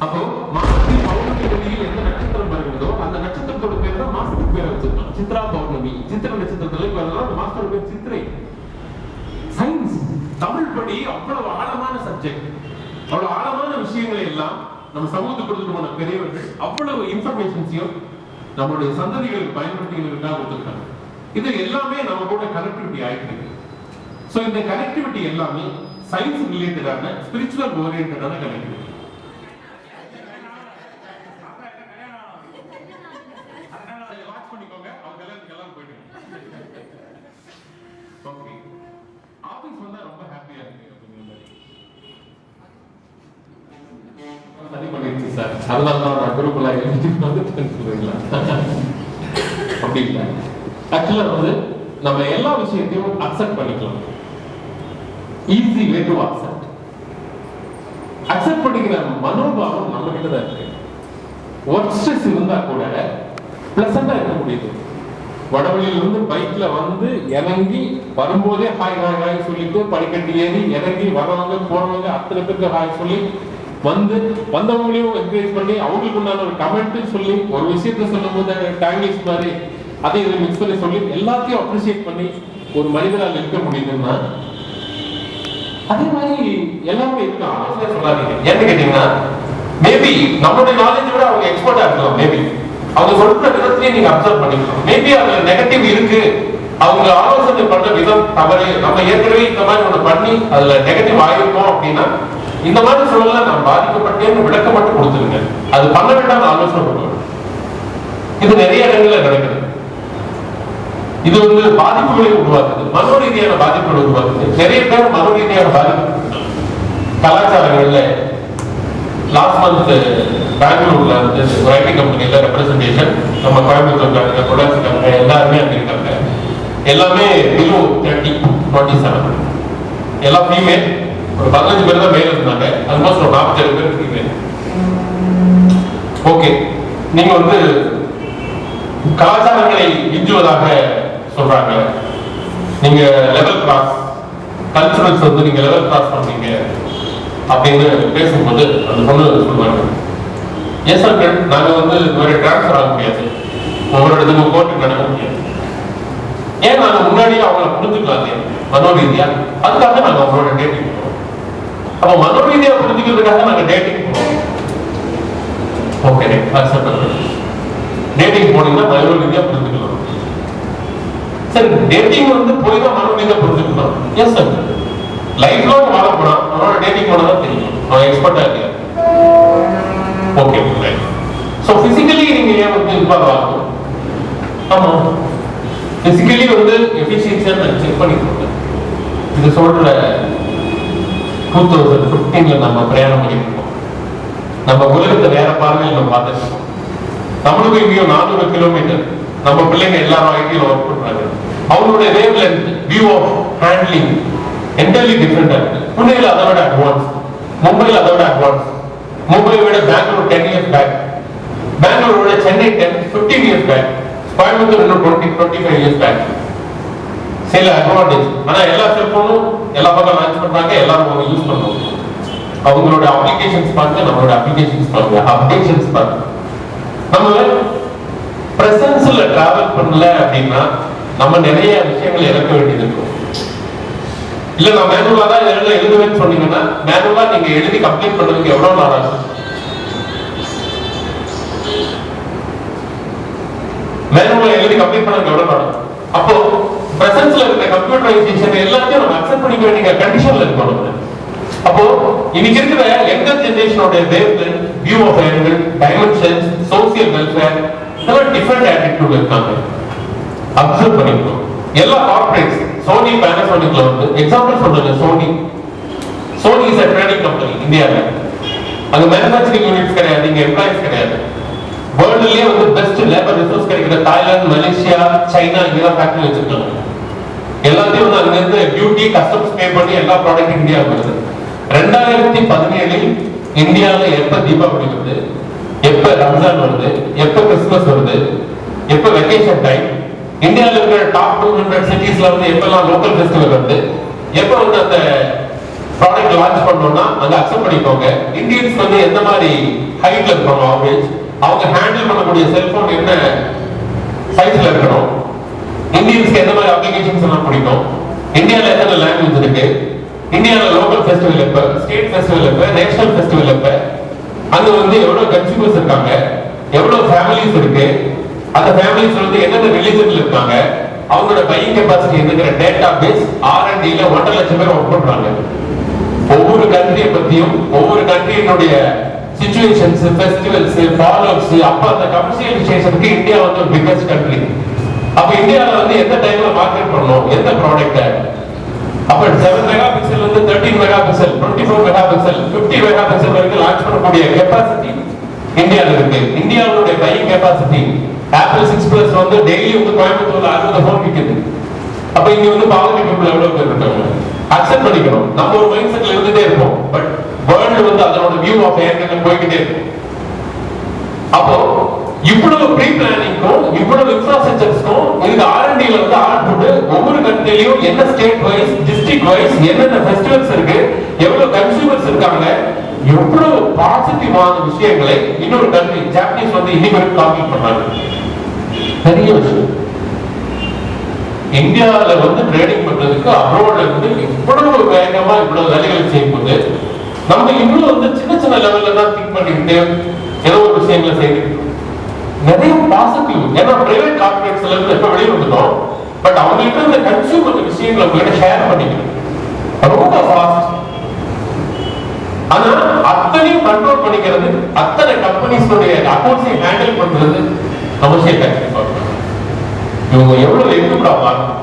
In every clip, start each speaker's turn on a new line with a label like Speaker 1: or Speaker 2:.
Speaker 1: அப்போ மாசத்தில் பௌர்ணமி நதியில் எந்த நட்சத்திரம் வருகிறதோ அந்த நட்சத்திரத்தோட பேர் தான் மாசத்துக்கு பேர் வச்சிருக்கோம். சித்ரா பௌர்ணமி, சித்திரை நட்சத்திரத்துல வரலாம். அந்த மாசத்தோட பேர் சித்திரை. சயின்ஸ் தமிழ் படி அவ்வளவு ஆழமான சப்ஜெக்ட், அவ்வளவு ஆழமான விஷயங்களை எல்லாம் நம்ம சமூகத்துக்கு கொடுத்துட்டு போன பெரியவர்கள் அவ்வளவு இன்ஃபர்மேஷன்ஸையும் நம்மளுடைய சந்ததிகளுக்கு பயன்படுத்திகளுக்காக கொடுத்துருக்காங்க. இது எல்லாமே நம்ம கூட கனெக்டிவிட்டி ஆயிட்டு. சோ இந்த கனெக்டிவிட்டி எல்லாமே சயின்ஸ் ரிலேட்டடான, ஸ்பிரிச்சுவல் ஓரியன்டான கனெக்டிவிட்டி. வாட்ச் பண்ணிக்கோங்க, அவங்க எல்லாம் போயிட்டு. ஓகே, ஆபீஸ் வந்தா ரொம்ப ஹாப்பியா இருக்கு அப்படிங்கிற மாதிரி சரி பண்ணிடுச்சு சார். அதனால தான் நான் குரூப்ல வந்து சொல்றீங்களா? அப்படி இல்லை. ஆக்சுவலா வந்து நம்ம எல்லா விஷயத்தையும் அக்செப்ட் பண்ணிக்கலாம். Easy way to accept. Accept பண்ணிக்கிற மனோபாவம் நம்ம கிட்ட தான் இருக்கு. ஒர்க் ஸ்ட்ரெஸ் இருந்தா கூட பிளசண்டா இருக்க முடியுது. வடவழியில இருந்து பைக்ல வந்து இறங்கி வரும்போதே ஹாய் ஹாய் ஹாய் சொல்லிட்டு படிக்கட்டு ஏறி இறங்கி வரவங்க போறவங்க அத்தனை பேருக்கு ஹாய் சொல்லி வந்து வந்தவங்களையும் என்கரேஜ் பண்ணி அவங்களுக்கு உண்டான ஒரு கமெண்ட் சொல்லி ஒரு விஷயத்த சொல்லும் போது டாங்கிஸ் மாதிரி அதை இதை மிக்ஸ் பண்ணி சொல்லி எல்லாத்தையும் அப்ரிசியேட் பண்ணி ஒரு மனிதரால் இருக்க முடியுதுன்னா அதே மாதிரி எல்லாமே இருக்காங்க. சொல்லாதீங்க ஏன்னு கேட்டீங்கன்னா, மேபி நம்மளுடைய நாலேஜ் விட அவங்க எக்ஸ்பர்ட்டா இருக்கலாம். மேபி அவங்க சொல்ற விதத்திலேயே நீங்க அப்சர்வ் பண்ணிக்கலாம். மேபி அதுல நெகட்டிவ் இருக்கு, அவங்க ஆலோசனை பண்ற விதம் தவறு, நம்ம ஏற்கனவே இந்த மாதிரி ஒண்ணு பண்ணி அதுல நெகட்டிவ் ஆயிருக்கோம் அப்படின்னா இந்த மாதிரி சூழல்ல நான் பாதிக்கப்பட்டேன்னு விளக்கம் மட்டும் கொடுத்துருங்க. அது பண்ண வேண்டாம் ஆலோசனை பண்ணுவேன். இது நிறைய இடங்கள்ல நடக்குது. இது வந்து பாதிப்புகளை உருவாக்குது, மனோரீதியான பாதிப்புகளை உருவாக்குது. நிறைய பேர் மனோரீதியான பாதிப்பு கலாச்சாரங்கள்ல. லாஸ்ட் மந்த் பெங்களூர்ல வந்து ஒரு ஐடி கம்பெனில ரெப்ரஸன்டேஷன், நம்ம கோயம்புத்தூர் ப்ரொடக்ஷன் எல்லாருமே அங்க இருக்காங்க. எல்லாமே பிலோ 30, 27, எல்லாம் ஃபீமேல். ஒரு 15 பேர் தான் மேல இருந்தாங்க. ஆல்மோஸ்ட் ஒரு 47 பேர் ஃபீமேல். ஓகே, நீங்க வந்து கலாச்சாரங்களை மிஞ்சுவதாக சொல்றாங்க. நீங்க லெவல் கிராஸ் கல்ச்சுரல்ஸ் வந்து நீங்க லெவல் கிராஸ் பண்றீங்க அப்படின்னு பேசும்போது அந்த பொண்ணு சொல்லுவாங்க, எஸ் அங்கிள், நாங்க வந்து வேற டிரான்ஸ்ஃபர் ஆக முடியாது, ஒவ்வொரு இடத்துக்கும் கோர்ட்டுக்கு நடக்க முடியாது. ஏன் நாங்க முன்னாடியே அவங்கள புரிஞ்சுக்கலாம் மனோரீதியா, அதுக்காக நாங்க அவங்களோட டேட்டிங் போறோம். அப்ப மனோரீதியா புரிஞ்சுக்கிறதுக்காக நாங்க டேட்டிங் போறோம். ஓகே, டேட்டிங் போனீங்கன்னா மனோரீதியா புரிஞ்சுக்கலாம். சரி, டேட்டிங் வந்து போய் தான் மனோரீதியா புரிஞ்சுக்கலாம். எஸ் சார், லைஃப் லாங் வாழ போனா அவனோட டேட்டிங் போனா தான் தெரியும் அவன் எக்ஸ்பர்ட்டா இருக்காரு. ஓகே, சோ பிசிக்கலி நீங்க ஏன் வந்து இன்வால்வ் ஆகணும்? ஆமா, பிசிக்கலி வந்து எஃபிஷியன்சியா செக் பண்ணிக்கோங்க. இது சொல்ற 2015ல நம்ம பிரயாணம் பண்ணிட்டு இருக்கோம். நம்ம உலகத்தை வேற பார்வையில் நம்ம பார்த்துட்டு இருக்கோம். நம்மளுக்கு இங்கேயும் 400 கிலோமீட்டர். நம்ம பிள்ளைங்க எல்லாரும் ஐடியில் ஒர்க் பண்றாங்க. அவங்களுடைய wave length, view of handling entirely டிஃபரெண்டா இருக்கு. புனேல அதை விட அட்வான்ஸ், மும்பைல அதை விட அட்வான்ஸ். மும்பை விட பெங்களூர் 10 years பேக், பெங்களூர் விட சென்னை 15 years பேக், கோயம்புத்தூர் இன்னும் 25 years பேக். சில அட்வான்டேஜ். ஆனா எல்லா செல்போனும் எல்லா பக்கம் லான்ச் பண்றாங்க, எல்லாரும் அவங்க யூஸ் பண்ணுவாங்க. அவங்களோட அப்ளிகேஷன்ஸ் பாருங்க, நம்மளோட அப்ளிகேஷன்ஸ் பாருங்க, அப்டேஷன்ஸ் பாருங்க. நம்ம பிரசன்ஸ்ல டிராவல் பண்ணல அப்படின்னா நம்ம நிறைய விஷயங்கள் இறக்க வேண்டியது இருக்கும். இல்ல நான் மேனுவலா தான் எழுதுவேன்னு சொன்னீங்கன்னா, மேனுவலா நீங்க எழுதி கம்ப்ளீட் பண்றதுக்கு எவ்வளவு நாள் ஆகும்? மேனுவலா எழுதி கம்ப்ளீட் பண்ணதுக்கு எவ்வளவு நாள்? அப்போ பிரசன்ஸ்ல இருக்கிற கம்ப்யூட்டரைசேஷன் எல்லாத்தையும் நம்ம அக்செப்ட் பண்ணிக்க வேண்டிய கண்டிஷன்ல இருக்கணும். அப்போ இன்னைக்கு இருக்கிற யங்கர் ஜெனரேஷனோட wavelength, view of angle, dimensions, social welfare இதெல்லாம் டிஃபரெண்ட் ஆட்டிட்யூட்ல இருக்காங்க. அப்சர்வ் பண்ணிக்கணும். எல்லா கார்ப்பரேட்ஸ், சோனி, பேனாசோனிக்ல வந்து எக்ஸாம்பிள் சொல்றேன். Sony is a trading company இந்தியால. அங்க மேனுஃபேக்சரிங் யூனிட்ஸ் கிடையாது, இங்க எம்ப்ளாயிஸ் கிடையாது. வேர்ல்ட்லயே வந்து பெஸ்ட் லேபர் ரிசோர்ஸ் கிடைக்கிற தாய்லாந்து, மலேசியா, சைனா இங்கெல்லாம் ஃபேக்டரி வச்சிருக்காங்க. எல்லாத்தையும் வந்து அங்க இருந்து டியூட்டி, கஸ்டம்ஸ் பே பண்ணி எல்லா ப்ராடக்ட் இந்தியாவுக்கு வருது. 2017 இந்தியாவில எப்ப தீபாவளி வருது, எப்ப ரம்ஜான் வருது, எப்ப கிறிஸ்துமஸ் வருது, எப்ப வெக்கேஷன் டைம், இந்தியாவில் இருக்கிற டாப் 200 சிட்டிஸ்ல வந்து எப்பெல்லாம் லோக்கல் ஃபெஸ்டிவல் வருது, எப்ப வந்து அந்த ப்ராடக்ட் லான்ச் பண்ணோம்னா அங்க அக்செப்ட் பண்ணிக்கோங்க. இந்தியன்ஸ் வந்து எந்த மாதிரி ஹைட்ல இருக்கணும் ஆவரேஜ். அவங்க ஹேண்டில் பண்ணக்கூடிய செல்போன் என்ன சைஸ்ல இருக்கணும். இந்தியன்ஸ்க்கு எந்த மாதிரி அப்ளிகேஷன்ஸ் எல்லாம் பிடிக்கும். இந்தியாவில் எத்தனை லாங்குவேஜ் இருக்கு. இந்தியாவில் லோக்கல் ஃபெஸ்டிவல் எப்ப, ஸ்டேட் ஃபெஸ்டிவல் எப்ப, நேஷனல் ஃபெஸ்டிவல் எப்ப, அங்க வந்து எவ்வளவு கன்சியூமர்ஸ் இருக்காங்க, எவ்வளவு ஃபேமிலிஸ் இருக்கு, அந்த ஃபேமிலிஸ் வந்து என்னென்ன ரிலிஜன்ல இருக்காங்க, அவங்களோட பையிங் கெபாசிட்டி இருக்கிற டேட்டா பேஸ் R&D ல 1.5 லட்சம் பேர் ஒர்க் பண்றாங்க. ஒவ்வொரு கண்ட்ரியை பத்தியும் ஒவ்வொரு கண்ட்ரியினுடைய சிச்சுவேஷன்ஸ், ஃபெஸ்டிவல்ஸ், ஃபாலோஅப்ஸ், அப்ப அந்த கமர்ஷியலைசேஷனுக்கு இந்தியா வந்து ஒரு பிகெஸ்ட் கண்ட்ரி. அப்ப இந்தியாவில் வந்து எந்த டைம்ல மார்க்கெட் பண்ணணும், எந்த ப்ராடக்ட், அப்ப 7 மெகா பிக்சல் வந்து 13 mega pixel, 24 mega pixel, 50 mega pixel வரைக்கும் லான்ச் பண்ணக்கூடிய கெபாசிட்டி இந்தியாவில் இருக்கு. இந்தியாவுடைய பையிங் கெபாசிட்டி ஆப்பிள் 6 Plus வந்து டெய்லி வந்து கோயம்புத்தூர்ல 60 ஃபோன் விற்குது. அப்ப இங்க வந்து பாவர்ட்டி பீப்புள் எவ்வளவு பேர் இருக்காங்க, அக்செப்ட் பண்ணிக்கணும். நம்ம ஒரு மைண்ட் செட்ல இருந்துட்டே இருப்போம், பட் வேர்ல்டு வந்து அதோட வியூ ஆஃப் ஏர்டெல் போய்கிட்டே இருக்கும். அப்போ இவ்வளவு ப்ரீ பிளானிங்கும் இவ்வளவு இன்ஃப்ராஸ்ட்ரக்சர்ஸ்க்கும் இதுக்கு R&D ல வந்து ஆட் போட்டு ஒவ்வொரு கண்ட்ரிலையும் என்ன ஸ்டேட் வைஸ், டிஸ்ட்ரிக்ட் வைஸ் என்னென்ன ஃபெஸ்டிவல்ஸ் இருக்கு, எவ்வளவு கன்சியூமர்ஸ் இருக்காங்க, எவ்வளவு பாசிட்டிவான விஷயங்களை இன்னொரு கண்ட்ரி ஜாப்பனீஸ் வந்து இனிமேல் காப்பி பண்றாங்க. பெரிய விஷயம். இந்தியாவில வந்து ட்ரேடிங் பண்றதுக்கு அப்ராட்ல இருந்து இவ்வளவு வேகமா இவ்வளவு வேலைகளை செய்யும்போது நம்ம இன்னும் வந்து சின்ன சின்ன லெவல்ல தான் திங்க் பண்ணிக்கிட்டு ஏதோ ஒரு விஷயங்களை செய்யணும். நிறைய பாசிட்டிவ், ஏன்னா பிரைவேட் கார்பரேட்ஸ்ல இருந்து எப்ப வெளியே வந்துட்டோம், பட் அவங்களுக்கு இந்த கன்சியூமர் விஷயங்களை உங்ககிட்ட ஷேர் பண்ணிக்கணும் ரொம்ப ஃபாஸ்ட். ஆனா அத்தனையும் கண்ட்ரோல் பண்ணிக்கிறது, அத்தனை கம்பெனிஸோடைய அக்கௌண்ட்ஸை ஹேண்டில் பண்றது கமர்ஷியல் டாக்ஸ் டிபார்ட்மெண்ட். இவங்க எவ்வளவு எக்யூப்டா மாறணும்,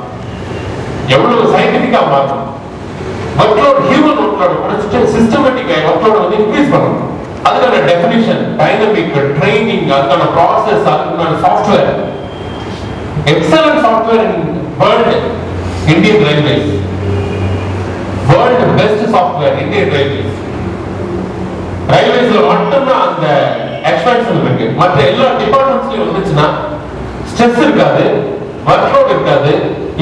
Speaker 1: எவ்வளவு சயின்டிபிக்கா மாறணும், ஒர்க்லோட் ஹியூமன் ஒர்க்லோட குறைச்சிட்டு சிஸ்டமேட்டிக் ஒர்க்லோட வந்து இன்க்ரீஸ் பண்ணணும். அதுக்கான டெஃபினிஷன், டைனமிக் ட்ரைனிங், அதுக்கான ப்ராசஸ், அதுக்கான software, excellent software in world Indian railways, world best software Indian railways. ரயில்வேஸ்ல மட்டும்தான் அந்த எக்ஸ்பென்ஷன் இருக்கு. மற்ற எல்லா டிபார்ட்மெண்ட்ஸ்லயும் வந்துச்சுன்னா ஸ்ட்ரெஸ் இருக்காது, ஒர்க்லோட் இருக்காது,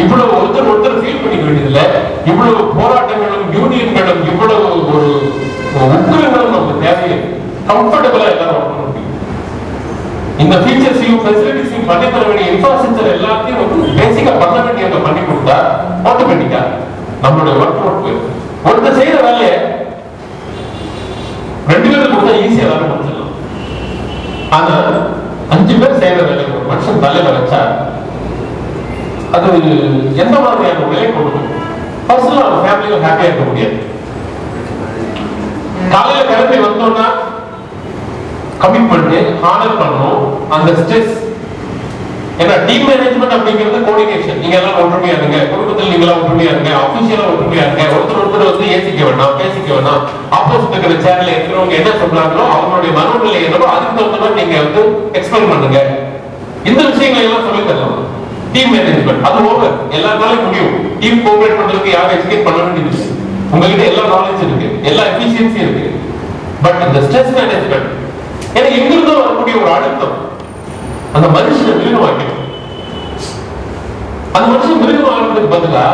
Speaker 1: இவ்வளவு ஒருத்தர் ஃபீல் பண்ணிக்க வேண்டியதில்லை, இவ்வளவு போராட்டங்களும் யூனியன்களும் இவ்வளவு ஒரு உக்கிரங்களும் நமக்கு தேவையை கம்ஃபர்டபுளா எல்லாரும் ஒர்க் பண்ண முடியும். இந்த ஃபீச்சர்ஸையும் ஃபெசிலிட்டிஸையும் பண்ணி தர வேண்டிய இன்ஃப்ராஸ்ட்ரக்சர் எல்லாத்தையும் வந்து பேசிக்கா பண்ண வேண்டியதை பண்ணி கொடுத்தா ஆட்டோமேட்டிக்கா நம்மளுடைய ஒர்க் ஒருத்தர் செய்யற வேலையை 2 பேருக்கு கொடுத்தா ஈஸியா வேலை முடிச்சிடலாம். ஆனா 5 பேர் செய்யற வேலை ஒரு மனுஷன் தலையில வச்சா அது எந்த மாதிரியான வேலை கொடுக்கும். பர்சனலா ஒரு ஃபேமிலியில ஹாப்பியா இருக்க முடியாது. காலையில கிளம்பி வந்தோம்னா கமிட்மெண்ட் ஹானர் பண்ணணும், அந்த ஸ்ட்ரெஸ். ஏன்னா டீம் மேனேஜ்மெண்ட் அப்படிங்கிறது கோஆர்டினேஷன். நீங்க எல்லாம் ஒற்றுமையா இருங்க, குடும்பத்தில் நீங்க எல்லாம் ஒற்றுமையா இருங்க, ஆபீஷியலா ஒற்றுமையா இருங்க, ஒருத்தர் வந்து ஏசிக்க வேண்டாம், பேசிக்க வேண்டாம். ஆப்போசிட் இருக்கிற சேர்ல இருக்கிறவங்க என்ன சொல்றாங்களோ அவங்களுடைய மனநிலை என்னவோ அதுக்கு தகுந்த மாதிரி நீங்க வந்து எக்ஸ்பிளைன் பண்ணுங்க. இந்த விஷயங்களை எல்லாம் சொல்லி தரலாம். டீம் மேனேஜ்மெண்ட் அது ஓவர், எல்லாருனாலும் முடியும். டீம் கோஆபரேட் பண்றதுக்கு யாரும் எஜுகேட் பண்ண வேண்டியது, உங்ககிட்ட எல்லா நாலேஜ் இருக்கு, எல்லா எஃபிஷியன்சி இருக்கு. பட் இந்த ஸ்ட்ரெஸ் மேனேஜ்மெண்ட், ஏன்னா எங்கிருந்து வரக்கூடிய ஒரு அழுத்தம் அந்த மனுஷனை மிருகமாக்கணும். அந்த மனுஷன் மிருகம் ஆகிறதுக்கு பதிலா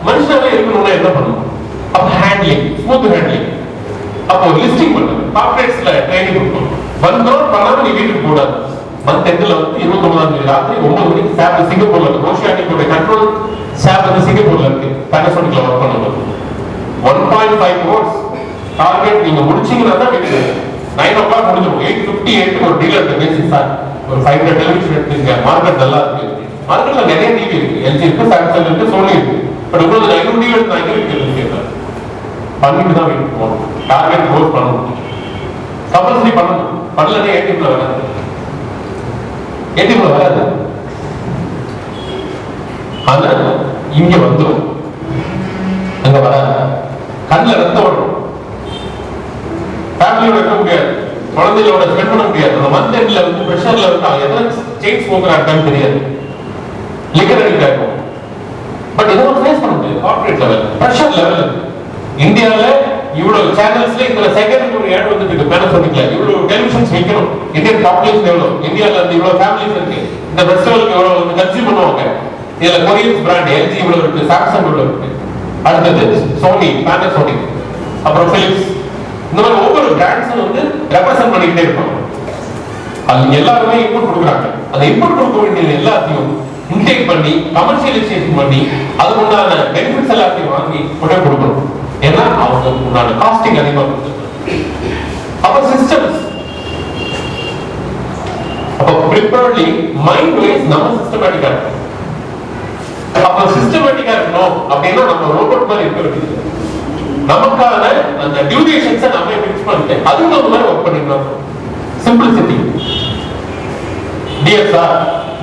Speaker 1: மனுஷனாவே இருக்கணும்னா என்ன பண்ணணும்? அப்ப ஹேண்ட்லிங், ஸ்மூத் ஹேண்ட்லிங். அப்போ லிஸ்டிங் பண்ணுங்க, கார்ப்பரேட்ஸ்ல ட்ரைனிங் கொடுக்கணும். 1 crore பண்ணாம நீ வீட்டுக்கு போடாது. மந்த் எண்ட்ல வந்து 29ஆம் தேதி ராத்திரி 9 மணிக்கு சாப் சிங்கப்பூர்ல இருக்கு, ஓஷியானிக்கோட கண்ட்ரோல் சாப் வந்து சிங்கப்பூர்ல இருக்கு, பேனசோனிக்ல ஒர்க் பண்ணும்போது 1.5 crores டார்கெட் நீங்க முடிச்சீங்கன்னா தான் வீட்டுக்கு 9 o'clock முடிஞ்சிடும். 8:58 ஒரு டீலர் பேசி சார் ஒரு 500 டெலிவிஷன் எடுத்துங்க, மார்க்கெட் நல்லா இருக்கு. மார்க்கெட்ல நிறைய டிவி இருக்கு, எல்ஜி இருக்கு, சாம்சங் இருக்கு, சோனி இருக்கு. பட் உங்களுக்கு 500 டிவி எடுத்து 500 இருக்கு பண்ணிட்டு தான் வீட்டுக்கு போகணும். டார்கெட் க்ளோஸ் பண்ணணும், கம்பல்சரி பண்ணணும். பண்ணலன்னா ஏடிஎம்ல வராது, ஏடிஎம்ல வராது. ஆனா இங்க வந்துடும், அங்க வராது. கண்ணில் ரத்தம் வரும், ஃபேமிலியோட இருக்க முடியாது, குழந்தைகளோட ஸ்பெண்ட் பண்ண முடியாது. அந்த மந்த் எண்ட்ல வந்து பிரஷர்ல இருந்தா எத்தனை செயின் ஸ்மோக்கரா இருக்கான்னு தெரியாது, லிக்கர் அடிக்டா இருக்கும். பட் இதெல்லாம் ஃபேஸ் பண்ண முடியாது. Corporate level, pressure level. இந்தியாவில் இவ்வளவு சேனல்ஸ்ல இந்த செகண்ட் ஒரு ஆட் வந்துட்டு இருக்கு, பேனசோனிக்ல இவ்வளவு டெலிவிஷன்ஸ் வைக்கணும். இந்தியன் பாப்புலேஷன் எவ்வளவு, இந்தியாவில் வந்து இவ்வளவு ஃபேமிலிஸ் இருக்கு, இந்த ஃபெஸ்டிவலுக்கு எவ்வளவு வந்து கன்சியூம் பண்ணுவாங்க. இதுல கொரியன்ஸ் பிராண்ட் எல்ஜி இவ்வளவு இருக்கு, சாம்சங் இவ்வளவு இருக்கு, அடுத்தது சோனி, பேனசோனிக், அப்புறம் பிலிப்ஸ், இந்த மாதிரி ஒவ்வொரு பிராண்ட்ஸும் வந்து ரெப்ரசென்ட் பண்ணிக்கிட்டே இருப்பாங்க. அது எல்லாருமே இன்புட் கொடுக்குறாங்க. அந்த இன்புட் கொடுக்க வேண்டிய எல்லாத்தையும் இன்டேக் பண்ணி கமர்ஷியலைசேஷன் பண்ணி அதுக்கு உண்டான பெனிஃபிட்ஸ் எல்லாத்தையும் வாங்கி உடனே கொடுக்கணும். ஏன்னா அவங்க உண்டான காஸ்டிங் அதிகமாக கொடுத்துருக்காங்க. அப்ப சிஸ்டம்ஸ் அப்ப ப்ரிப்பேர்லி மைண்ட் வைஸ் நம்ம சிஸ்டமேட்டிக்கா இருக்கணும். அப்ப சிஸ்டமேட்டிக்கா இருக்கணும் அப்படின்னா நம்ம ரோபோட் மாதிரி இருக்க வேண்டியது. நமக்கான அந்த டியூரேஷன்ஸை நம்ம ஃபிக்ஸ் பண்ணிட்டு அதுக்கு ஒரு மாதிரி ஒர்க் பண்ணிக்கலாம். Simplicity. Dear sir,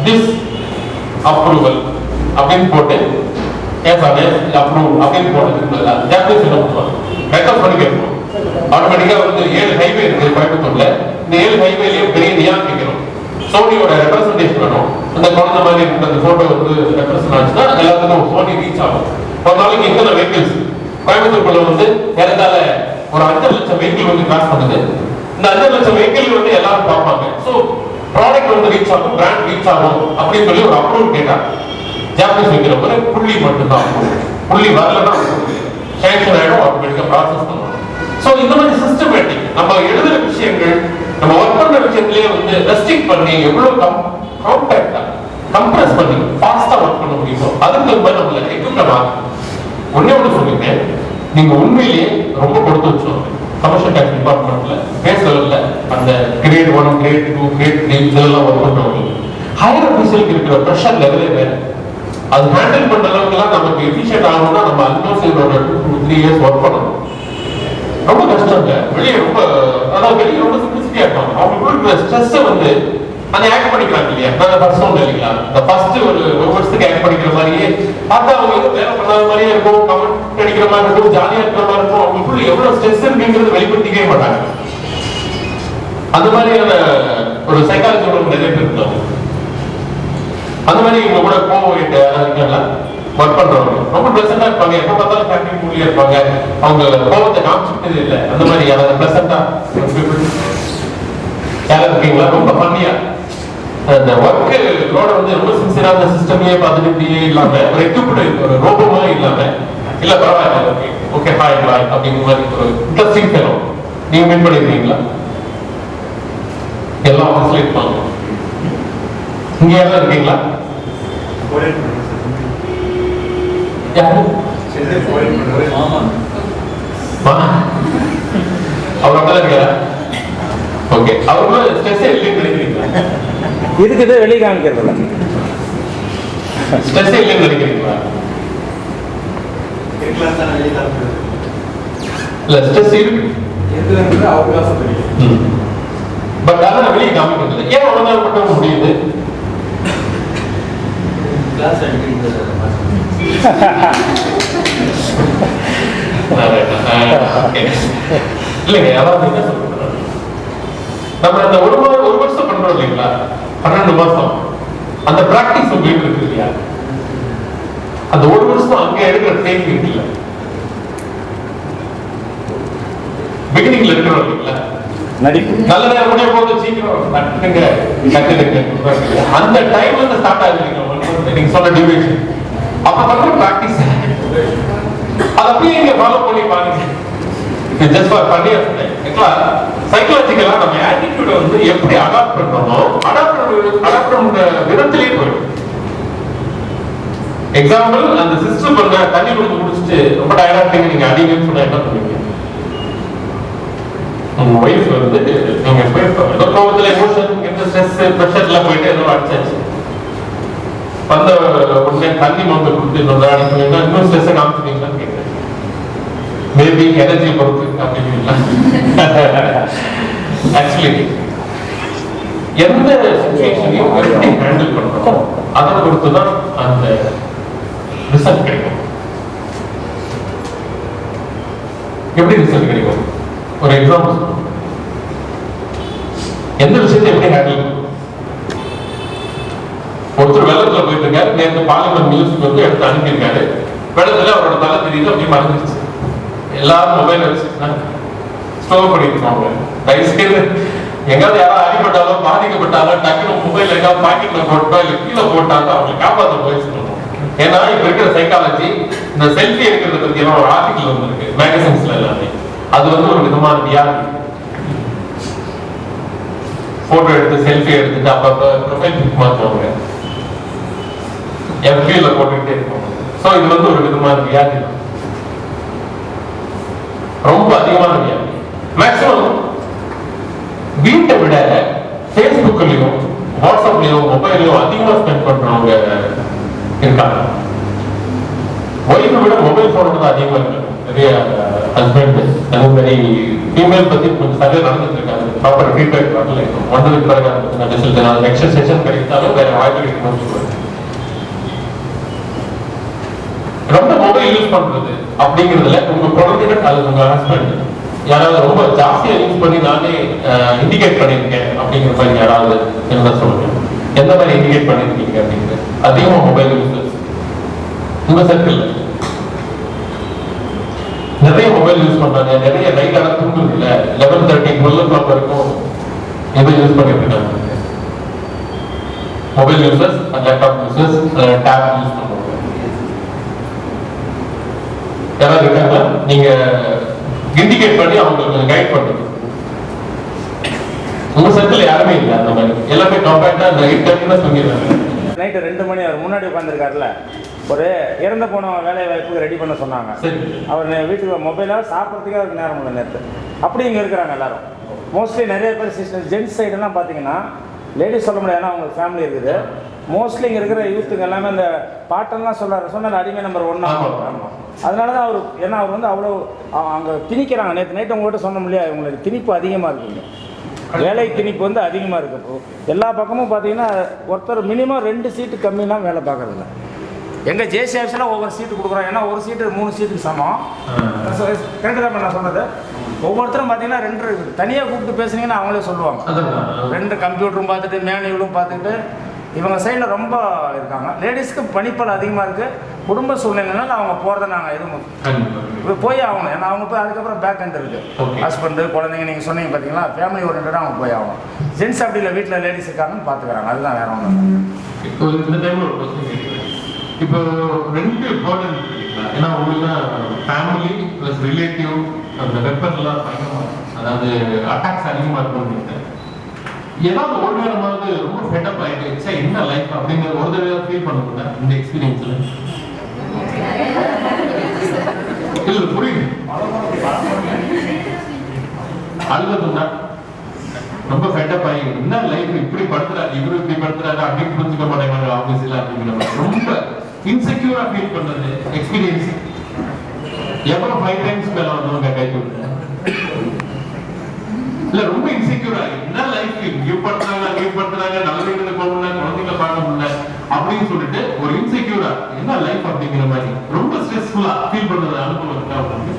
Speaker 1: this approval அப்படின்னு போட்டு எஸ் சார் எஸ் அப்ரூவ் அப்படின்னு போட்டு ஜாப்பனீஸ் என்ன பண்ணுவாங்க, ரெக்கார்ட் பண்ணி கேட்போம். ஆட்டோமேட்டிக்கா வந்து 7 ஹைவே இருக்கு கோயம்புத்தூர்ல. இந்த 7 ஹைவேலயே பெரிய நியான் கேட்கிறோம். சோனியோட ரெப்ரசன்டேஷன் வேணும். அந்த குழந்தை மாதிரி இருக்கிற அந்த போட்டோ வந்து ரெப்ரசன்ட் ஆச்சுன்னா எல்லாத்துக்கும் சோனி ரீச் ஆகும். ஒரு நாளைக்கு எத்தனை வெஹிக்கிள்ஸ் கோயம்புத்தூர்ல வந்து ஏறத்தாழ ஒரு 5 லட்சம் வெஹிக்கிள் வந்து கிராஸ் பண்ணுது. இந்த 5 லட்சம் வெஹிக்கிள் வந்து எல்லாரும் பார்ப்பாங்க. ஸோ ப்ராடக்ட் வந்து ரீச் ஆகும், பிராண்ட் ரீச் ஆகும் அப்படின்னு சொல்லி ஒரு அப்ரூவல் கேட்டா ஜாப்பனீஸ் வைக்கிற போது புள்ளி மட்டும்தான். புள்ளி வரலன்னா சேங்ஷன் ஆயிடும், ஆட்டோமேட்டிக்கா ப்ராசஸ் பண்ணுவோம். ஸோ இந்த மாதிரி சிஸ்டமேட்டிக் நம்ம எழுதுற விஷயங்கள் நம்ம ஒர்க் பண்ற விஷயத்திலேயே வந்து ரெஸ்ட்ரிக்ட் பண்ணி எவ்வளவு காம்பேக்டா கம்ப்ரஸ் பண்ணி ஃபாஸ்டா ஒர்க் பண்ண முடியுமோ அதுக்கு மாதிரி நம்மள எக்யூப்மெண்ட் ஆகும். ஒன்னே ஒன்று சொல்லுங்க, நீங்க உண்மையிலேயே ரொம்ப கொடுத்து வச்சோம் கமர்ஷியல் டேக்ஸ் டிபார்ட்மெண்ட்ல பேஸ் லெவல்ல அந்த கிரேட் 1 கிரேட் 2 கிரேட் 3 இதெல்லாம் ஒர்க் பண்றவங்க ஹையர் ஆஃபீஸருக்கு இருக்கிற ப்ரெஷர் லெவலே வேற. அது ஹேண்டில் பண்ற அளவுக்குலாம் நமக்கு எஃபிஷியன்ட் ஆகணும்னா நம்ம ஆல்மோஸ்ட் இதோட 2-3 இயர்ஸ் ஒர்க் பண்ணணும். ரொம்ப கஷ்டங்க. வெளியே ரொம்ப அதாவது வெளியே ரொம்ப சிம்பிளிசிட்டியா இருப்பாங்க. அவங்களுக்கு ஸ்ட்ரெஸ் வந்து அதை ஆக்ட் பண்ணிக்கிறாங்க இல்லையா. நான் ஃபர்ஸ்ட் ஒன்று இல்லைங்களா, இந்த ஃபர்ஸ்ட் ஒரு வருஷத்துக்கு ஆக்ட் பண்ணிக்கிற மாதிரியே பார்த்தா அவங்க எதுவும் வேலை பண்ணாத மாதிரியே இருக்கும், கமெண்ட் அடிக்கிற மாதிரி இருக்கும், ஜாலியா இருக்கிற மாதிரி இருக்கும். அவங்களுக்குள்ள எவ்வளவு ஸ்ட்ரெஸ் இருக்குங்கிறது வெளிப்படுத்திக்கவே மாட்டாங்க. அந்த மாதிரியான ஒரு சைக்காலஜியோட நிறைய பேர் இருந்தாங்க. அந்த மாதிரி இவங்க கூட கோவம் ஒர்க் பண்றவங்க ரொம்ப பிளசண்டா இருப்பாங்க. எப்ப பார்த்தாலும் ஃபேமிலி மூலியா இருப்பாங்க. அவங்க கோவத்தை காமிச்சுட்டது இல்லை. அந்த மாதிரி யாராவது பிளசண்டா யாரும் இருக்கீங்களா? ரொம்ப பண்ணியா அந்த ஒர்க் லோட வந்து ரொம்ப சின்சியரா அந்த சிஸ்டமையே பார்த்துட்டு இப்படியே இல்லாம ஒரு எக்யூப்மெண்ட் ஒரு ரோபோ மாதிரி இல்லாம இல்ல பரவாயில்ல ஓகே ஓகே ஹாய் பாய் அப்படிங்கிற மாதிரி ஒரு இன்ட்ரெஸ்டிங் ஃபெலோ நீங்க மீட் பண்ணிருக்கீங்களா? எல்லா ஆஃபீஸ்ல இருப்பாங்க. இங்க யாரும் இருக்கீங்களா? அவர் அப்படிதான் இருக்காரா? ஓகே, அவருக்குள்ள ஸ்ட்ரெஸ் இல்லைன்னு நினைக்கிறீங்களா?
Speaker 2: இருக்குது, வெளியே காமிக்கிறதுல
Speaker 1: ஸ்ட்ரெஸ் இல்லைன்னு நினைக்கிறீங்களா? இல்ல ஸ்ட்ரெஸ் இருக்கு, பட் அதான் வெளியே காமிக்கிறது. ஏன் அவ்வளவு மட்டும் முடியுது? இல்லைங்க, அதாவது என்ன சொல்றேன், நம்ம அந்த ஒரு வருஷம் பண்றோம் இல்லைங்களா, 12 மாசம் அந்த பிராக்டிஸ் உங்களுக்கு இருக்கு இல்லையா, அந்த ஒரு வருஷம் அங்க எடுக்கிற ட்ரைனிங் இருக்குல்ல, பிகினிங்ல இருக்கிறோம் இல்லைங்களா,
Speaker 2: நடிப்பு
Speaker 1: நல்ல நேரம் முடிய போது சீக்கிரம் கட்டுங்க அந்த டைம்ல இருந்து ஸ்டார்ட் ஆகுது. நீங்க சொன்ன டியூரேஷன் அப்ப பண்ற பிராக்டிஸ் அது அப்படியே நீங்க ஃபாலோ பண்ணி பாருங்க. ஜஸ்ட் ஃபார் ஃபன் சைக்காலஜிக்கலா நம்ம ஆட்டிடியூட வந்து எப்படி அடாப்ட் பண்றோமோ அடாப்ட் பண்ற விதத்திலேயே போயிடும். எக்ஸாம்பிள், அந்த சிஸ்டர் பண்ண தண்ணி கொடுத்து குடிச்சிட்டு ரொம்ப டயர்டா இருக்கீங்க, நீங்க அடிங்கன்னு சொன்னா என்ன பண்ணுவீங்க? உங்க ஒய்ஃப் வந்து நீங்க போயிருக்கோம் ஏதோ கோபத்துல எமோஷன் எந்த ஸ்ட்ரெஸ் ப்ரெஷர்ல போயிட்டு ஏதோ அடிச்சாச்சு, வந்த உடனே தண்ணி மருந்து கொடுத்து இன்னொரு அடிப்பீங்கன்னா இன்னும் ஸ்ட்ரெஸ்ஸை காமிச்சிட்டீங்களான்னு கேட்குறேன். மேபி எனர்ஜி பொறுத்து அப்படிங்களா? ஆக்சுவலி எந்த சிச்சுவேஷனையும் எப்படி ஹேண்டில் பண்றோம் அதை பொறுத்துதான் அந்த ரிசல்ட் கிடைக்கும். எப்படி ரிசல்ட் கிடைக்கும்? ஒரு எக்ஸாம்பிள், எந்த விஷயத்தை எப்படி ஹேண்டில், ஒருத்தர் வெள்ளத்துல போயிட்டு இருக்காரு, நேற்று பார்லிமெண்ட் நியூஸ்க்கு வந்து எடுத்து அனுப்பியிருக்காரு, வெள்ளத்துல அவரோட தலை தெரியுது அப்படி மறந்துருச்சு. எல்லாரும் மொபைல் வச்சு ஸ்டோர் பண்ணிருக்காங்க. தயவுசெய்து எங்காவது யாராவது அடிபட்டாலும் பாதிக்கப்பட்டாலும் டக்குனு மொபைல் எங்காவது பாக்கெட்ல போட்டோ இல்ல கீழே போட்டாலும் அவங்களை காப்பாற்ற போய் சொல்லணும். ஏன்னா இப்ப இருக்கிற சைக்காலஜி இந்த செல்ஃபி எடுக்கிறத பத்தி எல்லாம் ஒரு ஆர்டிகல் வந்துருக்கு மேகசின்ஸ்ல எல்லாமே, அது வந்து ஒரு விதமான விதமான வியாதி. போட்டோ எடுத்து செல்ஃபி எடுத்துட்டு அப்பப்ப ப்ரொஃபைல் பிக் மாற்றுவாங்க, எஃபில போட்டுக்கிட்டே இருப்பாங்க. ஸோ இது வந்து ஒரு விதமான வியாதி தான், ரொம்ப அதிகமான வியாதி. மேக்சிமம் வீட்டை விட ஃபேஸ்புக்லயும் வாட்ஸ்அப்லயும் மொபைலையும் அதிகமா ஸ்பெண்ட் பண்றவங்க இருக்காங்க. ஒய்ஃபை விட மொபைல் போனோட தான் அதிகமா இருக்காங்க நிறைய ஹஸ்பண்ட். அதே மாதிரி ஃபீமேல் பத்தி கொஞ்சம் சரியா நடந்துட்டு இருக்காங்க, ப்ராப்பர் ஃபீட்பேக் வரல. வந்ததுக்கு பிறகு நெக்ஸ்ட் செஷன் கிடைத்தாலும் வேற வாய்ப்பு கிடைக்கணும்னு சொல்லுவாங்க. ரொம்ப மொபைல் யூஸ் பண்றது அப்படிங்கிறதுல உங்க குழந்தைகள் அல்லது உங்க ஹஸ்பண்ட் யாராவது ரொம்ப ஜாஸ்தியா யூஸ் பண்ணி நானே இண்டிகேட் பண்ணிருக்கேன் அப்படிங்கிற மாதிரி யாராவது என்ன சொல்லுங்க, எந்த மாதிரி இண்டிகேட் பண்ணிருக்கீங்க அப்படிங்கிறது. அதிகமா மொபைல் யூசர்ஸ் உங்க சர்க்கிள் நிறைய மொபைல் யூஸ் பண்றாங்க, நிறைய நைட் ஆனா தூங்குறது இல்ல, 11:30 12 வரைக்கும் எதை யூஸ் பண்ணிட்டு இருக்காங்க. Mobile users, laptop users, tab use பண்றவங்க யாராவது இருக்காங்களா? நீங்க இண்டிகேட் பண்ணி அவங்களுக்கு கைட் பண்ணுங்க. உங்க சர்க்கிள் யாருமே இல்லை அந்த மாதிரி, எல்லாமே காம்பேக்டா அந்த 8:30 தூங்கிடுறாங்க.
Speaker 2: நைட்டு 2 மணி அவர் முன்னாடி உட்காந்துருக்காருல, ஒரு இறந்து போன வேலை வாய்ப்புக்கு ரெடி பண்ண சொன்னாங்க. அவர் வீட்டுக்கு மொபைலாக சாப்பிட்றதுக்கே அவருக்கு நேரம் இல்லை நேரத்து. அப்படி இங்கே இருக்கிறாங்க எல்லாரும். மோஸ்ட்லி நிறைய பேர் சிஸ்டர் ஜென்ட்ஸ் சைடெல்லாம் பார்த்தீங்கன்னா லேடிஸ் சொல்ல முடியாது, ஏன்னா அவங்க ஃபேமிலி இருக்குது. மோஸ்ட்லி இங்கே இருக்கிற யூத்துக்கு எல்லாமே இந்த பாட்டெல்லாம் சொன்ன அடிமை நம்பர் 1 ஆமாம். அதனால தான் அவர், ஏன்னா அவர் வந்து அவ்வளோ அங்கே திணிக்கிறாங்க. நேற்று நைட்டு உங்கள்கிட்ட சொன்ன முடியாது, இவங்களுக்கு திணிப்பு அதிகமாக இருக்குங்க, வேலை திணிப்பு வந்து அதிகமாக இருக்குது. எல்லா பக்கமும் பார்த்தீங்கன்னா ஒருத்தர் மினிமம் 2 சீட்டு கம்மிலாம் வேலை பார்க்குறதில்ல. எங்கள் ஜேசி ஆஃபீஸில் ஒவ்வொரு சீட்டு கொடுக்குறோம், ஏன்னா ஒரு சீட்டு 3 சீட்டுக்கு சமம். கரெக்டு தான் நான் சொன்னது. ஒவ்வொருத்தரும் பார்த்தீங்கன்னா 2 இருக்குது. தனியாக கூப்பிட்டு பேசுனீங்கன்னா அவங்களே சொல்லுவாங்க. 2 கம்ப்யூட்டரும் பார்த்துட்டு மேனுவலும் பார்த்துட்டு இவங்க சைடில் ரொம்ப இருக்காங்க. லேடிஸ்க்கு பணிப்பல் அதிகமாக இருக்குது. குடும்ப சூழ்நிலைனால அவங்க போகிறத நாங்கள் எதுவும் போய் ஆகணும், ஏன்னா அவங்க போய் அதுக்கப்புறம் பேக் ஹேண்ட் இருக்குது. ஹஸ்பண்டு குழந்தைங்க நீங்கள் சொன்னீங்க பார்த்தீங்களா, ஃபேமிலி ஓரியன்டாக அவங்க போய் ஆகணும். ஜென்ஸ் அப்படி இல்லை, வீட்டில் லேடிஸ் இருக்காங்கன்னு பார்த்துக்கிறாங்க, அதுதான் வேற ஒன்றும்.
Speaker 1: இப்போ 2 பேர்டன் இருக்குங்களா? ஏன்னா உங்களுக்கு ஃபேமிலி ப்ளஸ் ரிலேட்டிவ் அந்த வெப்பன்லாம் பயங்கரமா, அதாவது அட்டாக்ஸ் அதிகமாக இருக்கும்னு ஏதாவது ஒரு நேரமாவது ரொம்ப ஃபெட்டப் ஆகிட்டு என்ன லைஃப் அப்படிங்கிற ஒரு தடவை ஃபீல் பண்ண முடியாது இந்த எக்ஸ்பீரியன்ஸ்ல? இல்லை புரியுது, அழுதுன்னா ரொம்ப ஃபெட்டப் ஆகி என்ன லைஃப் இப்படி படுத்துறாரு, இவரு இப்படி படுத்துறாரு அப்படின்னு புரிஞ்சுக்க மாட்டேங்கிறாங்க ஆஃபீஸில் அப்படிங்கிற மாதிரி ரொம்ப இன்செக்யூரா ஃபீல் பண்றது எக்ஸ்பீரியன்ஸ். எவ்வளோ 5 டைம்ஸ் மேல வந்தவங்க கை கொடுங்க. இல்ல ரொம்ப இன்செக்யூரா என்ன லைஃப் லீவ் படுத்துறாங்க நல்ல வீட்டுக்கு போக முடியல, குழந்தைங்களை பார்க்க முடியல அப்படின்னு சொல்லிட்டு ஒரு இன்செக்யூரா என்ன லைஃப் அப்படிங்கிற மாதிரி ரொம்ப ஸ்ட்ரெஸ்ஃபுல்லா ஃபீல் பண்றது அனுபவம் இருக்கா உங்களுக்கு?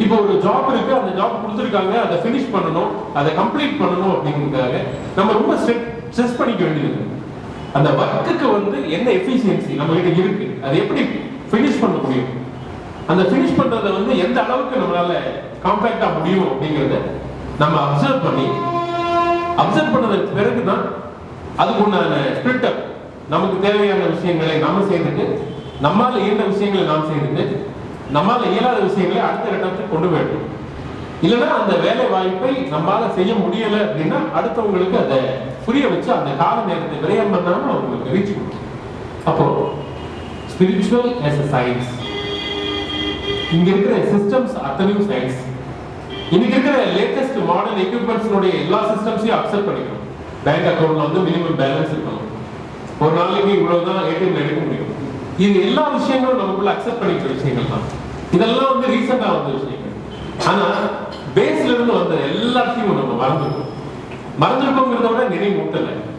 Speaker 1: இப்போ ஒரு ஜாப் இருக்கு, அந்த ஜாப் கொடுத்துருக்காங்க, அதை ஃபினிஷ் பண்ணணும், அதை கம்ப்ளீட் பண்ணணும் அப்படிங்கிறதுக்காக நம்ம ரொம்ப ஸ்ட்ரெஸ் பண்ணிக்க வேண்டியது. அந்த ஒர்க்குக்கு வந்து என்ன எஃபிஷியன்சி நம்ம கிட்ட இருக்கு, அதை எப்படி ஃபினிஷ் பண்ண முடியும், அந்த ஃபினிஷ் பண்றதை வந்து எந்த அளவுக்கு நம்மளால காம்பேக்டா முடியும் அப்படிங்கிறத நம்ம அப்சர்வ் பண்ணதுக்கு பிறகுதான் அதுக்கு உண்டான ஸ்பிரிட் அப், நமக்கு தேவையான விஷயங்களை நாம செய்துட்டு, நம்மால இயன்ற விஷயங்களை நாம் செய்துட்டு, நம்மால இயலாத விஷயங்களை அடுத்த கட்டத்துக்கு கொண்டு போயிடும். இல்லைன்னா அந்த வேலை வாய்ப்பை நம்மளால செய்ய முடியல அப்படின்னா அடுத்தவங்களுக்கு அதை புரிய வச்சு அந்த கால நேரத்தை விரயம் பண்ணாம அவங்களுக்கு ரீச் பண்ணும். அப்போ ஸ்பிரிச்சுவல் as a science, இங்க இருக்கிற சிஸ்டம்ஸ் அத்தனையும் சயின்ஸ். இன்னைக்கு இருக்கிற லேட்டஸ்ட் மாடர்ன் எக்யூப்மெண்ட்ஸ்னுடைய எல்லா சிஸ்டம்ஸையும் அக்செப்ட் பண்ணிக்கணும். பேங்க் அக்கௌண்ட்ல வந்து மினிமம் பேலன்ஸ் இருக்கணும், ஒரு நாளைக்கு இவ்வளவுதான் ஏடிஎம்ல எடுக்க முடியும். இது எல்லா விஷயங்களும் நமக்குள்ள அக்செப்ட் பண்ணிக்கிற விஷயங்கள் தான். இதெல்லாம் வந்து ரீசெண்டா வந்த விஷயங்கள். ஆனா பேஸ்ல இருந்து வந்த எல்லாத்தையும் நம்ம மறந்துருக்கோங்கிறத விட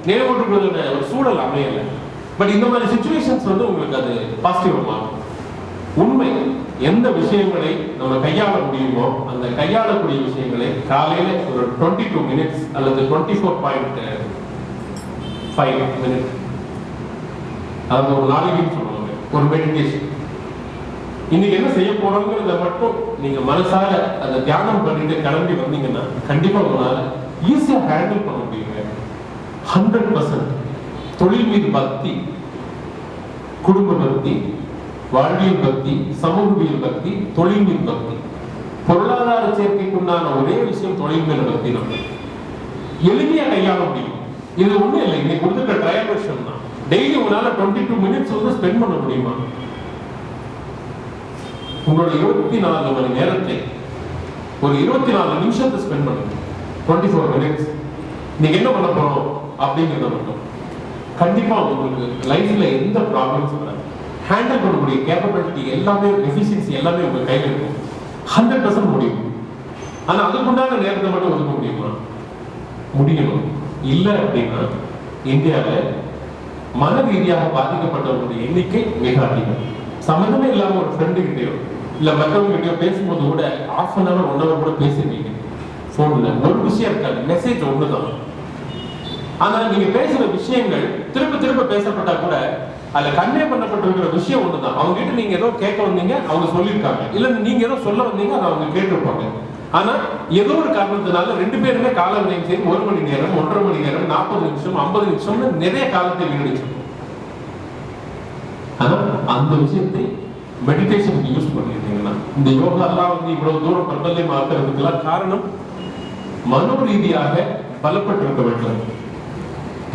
Speaker 1: நினைவூட்டுறத ஒரு சூழல் அமையல. பட் இந்த மாதிரி சிச்சுவேஷன்ஸ் வந்து உங்களுக்கு அது பாசிட்டிவா மாறும். உண்மை எந்த விஷயங்களை நம்ம கையாள முடியுமோ அந்த கையாளக்கூடிய விஷயங்களை காலையில ஒரு 22 மினிட்ஸ் அல்லது 24.5 மினிட்ஸ், அது ஒரு நாளைக்கு சொல்லுவாங்க, ஒரு மெடிடேஷன். இன்னைக்கு என்ன செய்ய போறோங்கிறத மட்டும் நீங்க மனசார அதை தியானம் பண்ணிட்டு கிளம்பி வந்தீங்கன்னா கண்டிப்பா உங்களால ஈஸியா ஹேண்டில் பண்ண முடியுங்க. 100% தொழில் மீது பக்தி, குடும்ப பக்தி, வாழ்வியல் பக்தி, சமூகவியல் பக்தி, தொழில் மீது பக்தி, பொருளாதார சேர்க்கைக்குண்டான ஒரே விஷயம் தொழில்களை பத்தி நம்ம எளிமையா கையாள முடியும். இது ஒண்ணும் இல்லை, இன்னைக்கு கொடுத்துருக்க ட்ரையல் வெர்ஷன் தான். டெய்லி உங்களால 22 மினிட்ஸ் வந்து ஸ்பெண்ட் பண்ண முடியுமா? உங்களோட 24 மணி நேரத்தை ஒரு 24 நிமிஷத்தை ஸ்பெண்ட் பண்ணுங்க. 24 மினிட்ஸ் நீங்க என்ன பண்ண போறோம் அப்படிங்கிறத மட்டும். கண்டிப்பா உங்களுக்கு லைஃப்ல எந்த ப்ராப்ளம்ஸ் வராது. ஹேண்டில் பண்ணக்கூடிய கேப்பபிலிட்டி எல்லாமே, எஃபிஷியன்சி எல்லாமே உங்க கையில் இருக்கும். 100% முடியும். ஆனா அதுக்குண்டான நேரத்தை மட்டும் ஒதுக்க முடியுமா? முடியணும். இல்லை அப்படின்னா இந்தியாவில் மன ரீதியாக பாதிக்கப்பட்டவர்களுடைய எண்ணிக்கை மிக அதிகம். சம்மந்தமே இல்லாம ஒரு ஃப்ரெண்டு கிட்டயோ இல்ல மற்றவங்க கிட்டயோ பேசும்போது கூட ½ அன் ஹவர் 1 ஹவர் கூட பேசிருக்கீங்க போன்ல. ஒரு விஷயம் இருக்காது, மெசேஜ் ஒண்ணுதான். ஆனா நீங்க பேசுற விஷயங்கள் திரும்ப திரும்ப பேசப்பட்டா கூட அதுல கன்வே பண்ணப்பட்டிருக்கிற விஷயம் ஒண்ணுதான். அவங்க கிட்ட நீங்க ஏதோ கேட்க வந்தீங்க, அவங்க சொல்லியிருக்காங்க. இல்ல நீங்க ஏதோ சொல்ல வந்தீங்க, அதை அவங்க கேட்டிருப்பாங்க. ஆனா ஏதோ ஒரு காரணத்தினால 2 பேருமே கால விரயம் செய்து 1 மணி நேரம், 1.5 மணி நேரம், 40 நிமிஷம், 50 நிமிஷம்னு நிறைய காலத்தை வீணடிச்சிருக்கோம். ஆனா அந்த விஷயத்தை மெடிடேஷனுக்கு யூஸ் பண்ணிருந்தீங்கன்னா, இந்த யோகா எல்லாம் வந்து இவ்வளவு தூரம் பிரபல்யமாக்குறதுக்கெல்லாம் காரணம் மனோ ரீதியாக பலப்பட்டிருக்க வேண்டும்.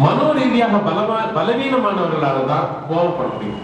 Speaker 1: மனோ ரீதியாக பலவீனமானவர்களால தான் கோபப்பட முடியும்.